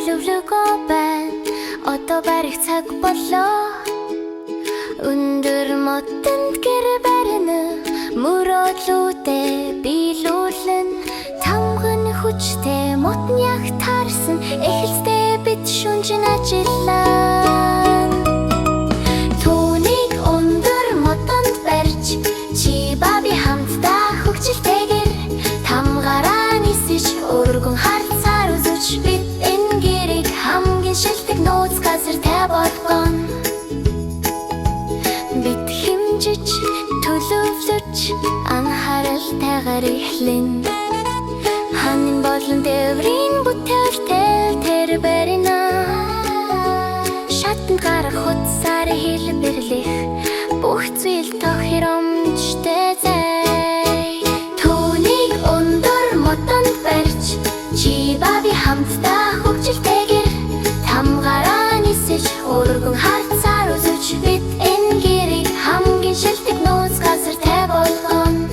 төлөвлөгөө байна. Одоо барих цаг болоо. Өндөр модонд гэр барина. Мөрөөдлүүдээ биелүүлэн тамган хүчтэй мотн яг таарсан. Эхэлсдээ бид шүнжин ажиллаа. Түүнийг өндөр модонд барьж чи баби хамтдаа хөгжилтэйгэр тамгараа нисэж өргөн харцаар үзүүч бид энэ гэрийг хамгийн шилдэг нууц газар тай болгоно. Бид хэмжиж төлөвлөж анхааралтайгаар эхлэн ханин болон дэврийн бүтээлтэй тэр барина. Шатнд гарах утсаар хэлбэрлэх бүх зүйл тохиромжтой зай. Түүнийг өндөр модонд барьж чи баби хамтдаа хөгжилтэйгэр тамгараа нисэж өргөн харцаар үзүүч бид энэ гэрийг хамгийн шилдэг нууц газар тай болгоно.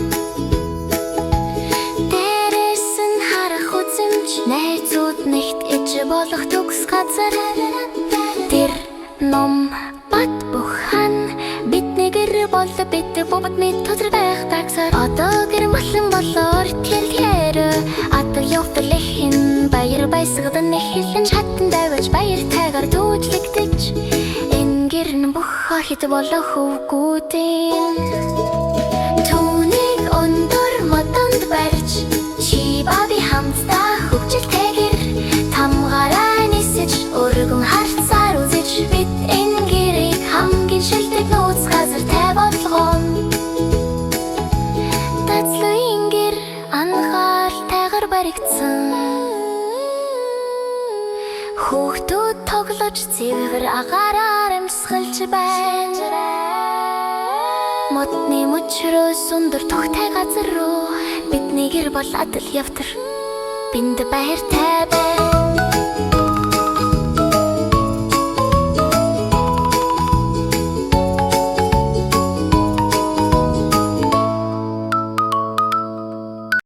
Дээрээс нь харах үзэмж найзууд нэгт иж болох төгс газар. Тэр ном бат бухан бидний гэр бол бид бод мэд тозэр байх тагсаар. Одоо гэр малан болоор тэр атал явтал ихэн баяр баясгадан эхлэн шатан давж баяр тайгаар дүүжлэгдэж энэ гэр нь бүх хит болох хөвгүүдийн. Түүнийг өндөр модонд барьж чи баби хамтдаа хөгжилтэйгэр тамгараа нисэж өргөн харцаар үзэж бид энэ гэрийг хамгийн шилдэг нууц газар тай болгоно. Дацлын гэр анхаалтайгаар баригдсан. Хүүхдүүд тоглож цэвэр агаараар амьсгалж байна. Модны мөчрөөс өндөр тухтай газар руу бидний гэр бол адал явтар. Бинд баяртай